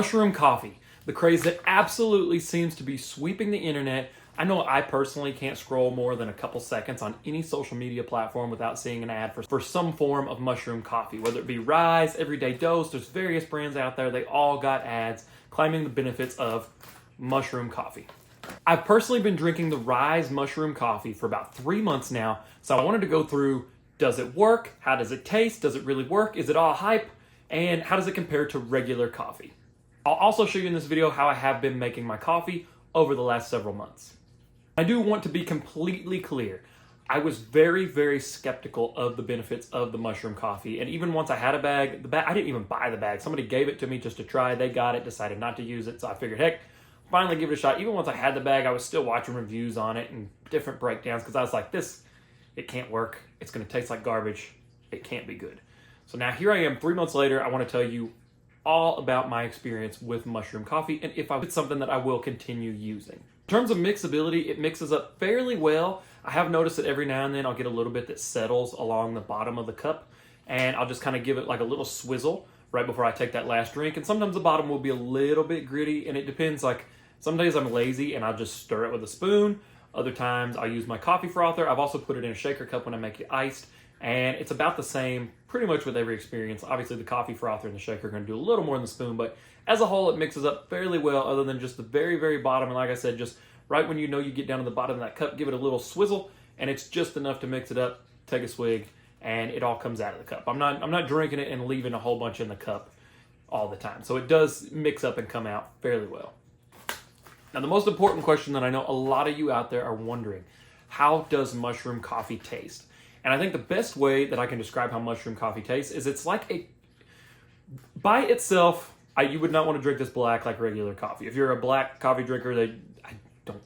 Mushroom coffee, the craze that absolutely seems to be sweeping the internet. I know I personally can't scroll more than a couple seconds on any social media platform without seeing an ad for some form of mushroom coffee, whether it be Ryze, Everyday Dose. There's various brands out there. They all got ads claiming the benefits of mushroom coffee. I've personally been drinking the Ryze mushroom coffee for about 3 months now, so I wanted to go through, does it work? How does it taste? Does it really work? Is it all hype? And how does it compare to regular coffee? I'll also show you in this video how I have been making my coffee over the last several months. I do want to be completely clear. I was very, very skeptical of the benefits of the mushroom coffee. And even once I had a bag, I didn't even buy the bag. Somebody gave it to me just to try. They got it, decided not to use it. So I figured, heck, finally give it a shot. Even once I had the bag, I was still watching reviews on it and different breakdowns because I was like, it can't work. It's going to taste like garbage. It can't be good. So now here I am 3 months later. I want to tell you all about my experience with mushroom coffee and if it's something that I will continue using. In terms of mixability, it mixes up fairly well. I have noticed that every now and then I'll get a little bit that settles along the bottom of the cup, and I'll just kind of give it like a little swizzle right before I take that last drink. And sometimes the bottom will be a little bit gritty, and it depends. Like some days I'm lazy and I'll just stir it with a spoon. Other times I'll use my coffee frother. I've also put it in a shaker cup when I make it iced, and it's about the same pretty much with every experience. Obviously the coffee frother and the shaker are going to do a little more than the spoon, but as a whole it mixes up fairly well other than just the very, very bottom. And like I said, just right when you know you get down to the bottom of that cup, give it a little swizzle, and it's just enough to mix it up, take a swig, and it all comes out of the cup. I'm not drinking it and leaving a whole bunch in the cup all the time. So it does mix up and come out fairly well. Now the most important question that I know a lot of you out there are wondering, how does mushroom coffee taste? And I think the best way that I can describe how mushroom coffee tastes is it's like by itself, you would not want to drink this black like regular coffee. If you're a black coffee drinker, I don't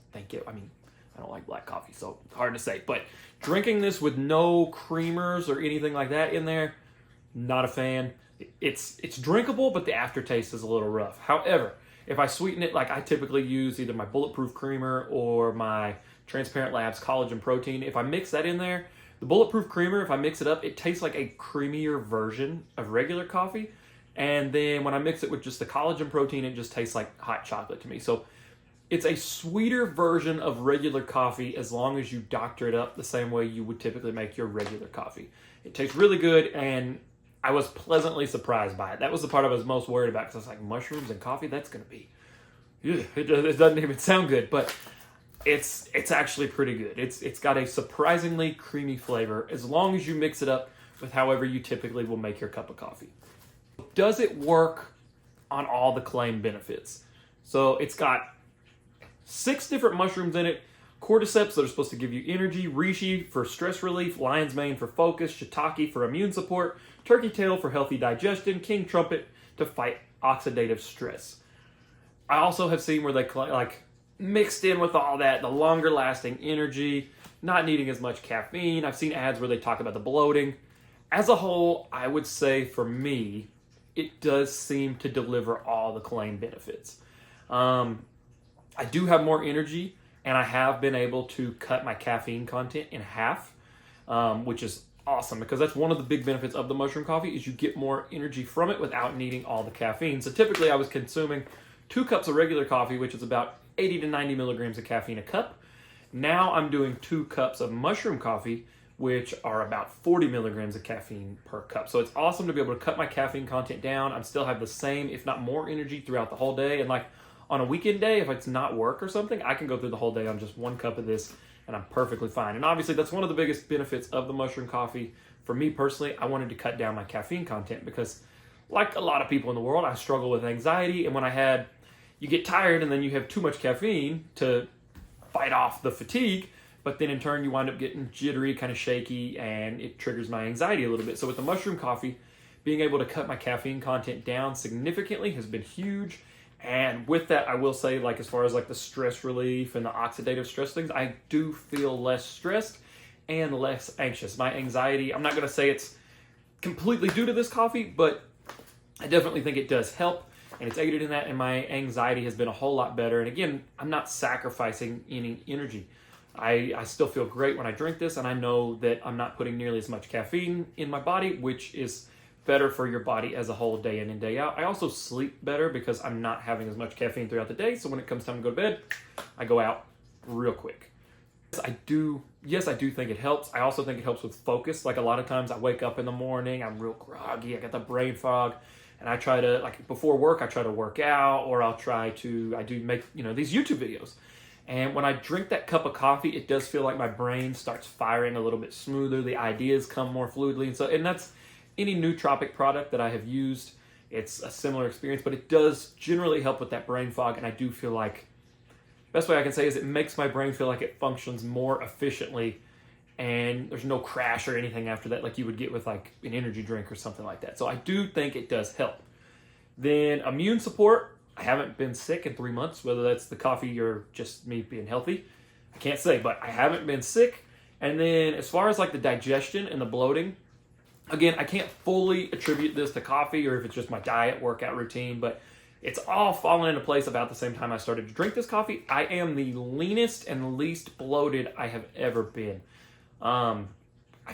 like black coffee, so hard to say. But drinking this with no creamers or anything like that in there, not a fan. It's drinkable, but the aftertaste is a little rough. However, if I sweeten it, like I typically use either my Bulletproof Creamer or my Transparent Labs Collagen Protein, if I mix that in there, the Bulletproof Creamer, if I mix it up, it tastes like a creamier version of regular coffee. And then when I mix it with just the collagen protein, it just tastes like hot chocolate to me. So it's a sweeter version of regular coffee as long as you doctor it up the same way you would typically make your regular coffee. It tastes really good, and I was pleasantly surprised by it. That was the part I was most worried about because I was like, mushrooms and coffee, that's going to be, it doesn't even sound good, but it's actually pretty good. It's got a surprisingly creamy flavor as long as you mix it up with however you typically will make your cup of coffee. Does it work on all the claimed benefits? So it's got 6 different mushrooms in it. Cordyceps that are supposed to give you energy, reishi for stress relief, lion's mane for focus, shiitake for immune support, turkey tail for healthy digestion, king trumpet to fight oxidative stress. I also have seen where they mixed in with all that, the longer lasting energy, not needing as much caffeine. I've seen ads where they talk about the bloating. As a whole, I would say for me, it does seem to deliver all the claimed benefits. I do have more energy, and I have been able to cut my caffeine content in half, which is awesome because that's one of the big benefits of the mushroom coffee is you get more energy from it without needing all the caffeine. So typically I was consuming 2 cups of regular coffee, which is about 80 to 90 milligrams of caffeine a cup. Now I'm doing 2 cups of mushroom coffee, which are about 40 milligrams of caffeine per cup. So it's awesome to be able to cut my caffeine content down. I still have the same, if not more energy throughout the whole day. And like on a weekend day, if it's not work or something, I can go through the whole day on just 1 cup of this and I'm perfectly fine. And obviously that's one of the biggest benefits of the mushroom coffee. For me personally, I wanted to cut down my caffeine content because like a lot of people in the world, I struggle with anxiety. And when you get tired and then you have too much caffeine to fight off the fatigue, but then in turn you wind up getting jittery, kind of shaky, and it triggers my anxiety a little bit. So with the mushroom coffee, being able to cut my caffeine content down significantly has been huge. And with that, I will say, like as far as like the stress relief and the oxidative stress things, I do feel less stressed and less anxious. My anxiety, I'm not going to say it's completely due to this coffee, but I definitely think it does help. And it's aided in that, and my anxiety has been a whole lot better. And again, I'm not sacrificing any energy. I still feel great when I drink this, and I know that I'm not putting nearly as much caffeine in my body, which is better for your body as a whole, day in and day out. I also sleep better because I'm not having as much caffeine throughout the day. So when it comes time to go to bed, I go out real quick. Yes, I do think it helps. I also think it helps with focus. Like a lot of times I wake up in the morning, I'm real groggy, I got the brain fog, and I try to, like before work, I try to work out, or I do make, these YouTube videos. And when I drink that cup of coffee, it does feel like my brain starts firing a little bit smoother. The ideas come more fluidly. And that's any nootropic product that I have used. It's a similar experience, but it does generally help with that brain fog. And I do feel like, best way I can say is it makes my brain feel like it functions more efficiently, and there's no crash or anything after that like you would get with like an energy drink or something like that. So I do think it does help. Then immune support. I haven't been sick in 3 months, whether that's the coffee or just me being healthy. I can't say, but I haven't been sick. And then as far as like the digestion and the bloating, again, I can't fully attribute this to coffee or if it's just my diet, workout routine, but it's all fallen into place about the same time I started to drink this coffee. I am the leanest and least bloated I have ever been. I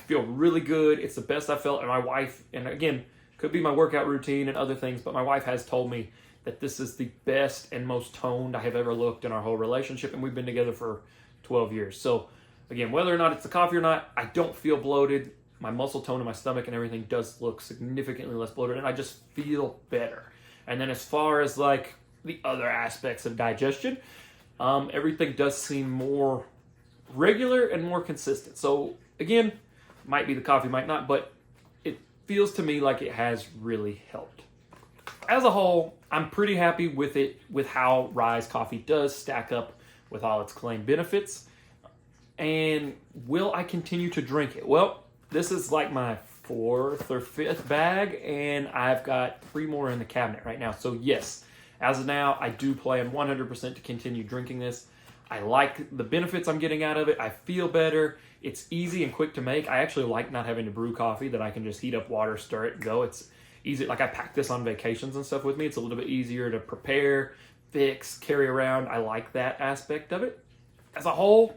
feel really good. It's the best I felt. And my wife, and again, could be my workout routine and other things, but my wife has told me that this is the best and most toned I have ever looked in our whole relationship, and we've been together for 12 years. So again, whether or not it's the coffee or not, I don't feel bloated. My muscle tone in my stomach and everything does look significantly less bloated, and I just feel better. And then as far as like the other aspects of digestion, everything does seem more regular and more consistent. So again, might be the coffee, might not, but it feels to me like it has really helped. As a whole, I'm pretty happy with it, with how Ryze coffee does stack up with all its claimed benefits. And will I continue to drink it? Well, this is like my 4th or 5th bag, and I've got 3 more in the cabinet right now. So yes, as of now, I do plan 100% to continue drinking this. I like the benefits I'm getting out of it. I feel better. It's easy and quick to make. I actually like not having to brew coffee, that I can just heat up water, stir it, and go. It's easy. Like I pack this on vacations and stuff with me. It's a little bit easier to prepare, fix, carry around. I like that aspect of it. As a whole,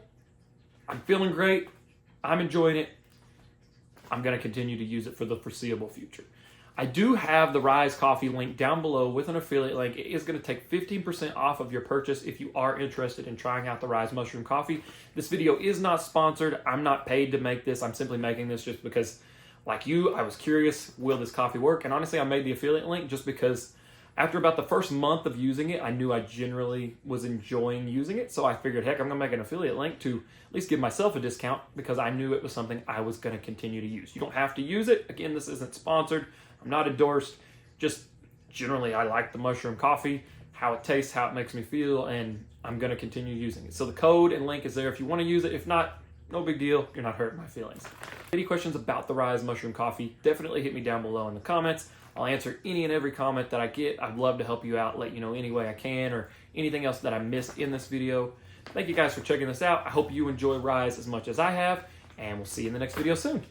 I'm feeling great. I'm enjoying it. I'm going to continue to use it for the foreseeable future. I do have the Ryze coffee link down below with an affiliate link. It is going to take 15% off of your purchase if you are interested in trying out the Ryze mushroom coffee. This video is not sponsored. I'm not paid to make this. I'm simply making this just because, like you, I was curious, will this coffee work? And honestly, I made the affiliate link just because after about the first month of using it, I knew I generally was enjoying using it. So I figured, heck, I'm going to make an affiliate link to at least give myself a discount because I knew it was something I was going to continue to use. You don't have to use it. Again, this isn't sponsored. I'm not endorsed. Just generally, I like the mushroom coffee, how it tastes, how it makes me feel, and I'm going to continue using it. So the code and link is there if you want to use it. If not, no big deal. You're not hurting my feelings. Any questions about the Ryze mushroom coffee, definitely hit me down below in the comments. I'll answer any and every comment that I get. I'd love to help you out, let you know any way I can, or anything else that I missed in this video. Thank you guys for checking this out. I hope you enjoy Ryze as much as I have, and we'll see you in the next video soon.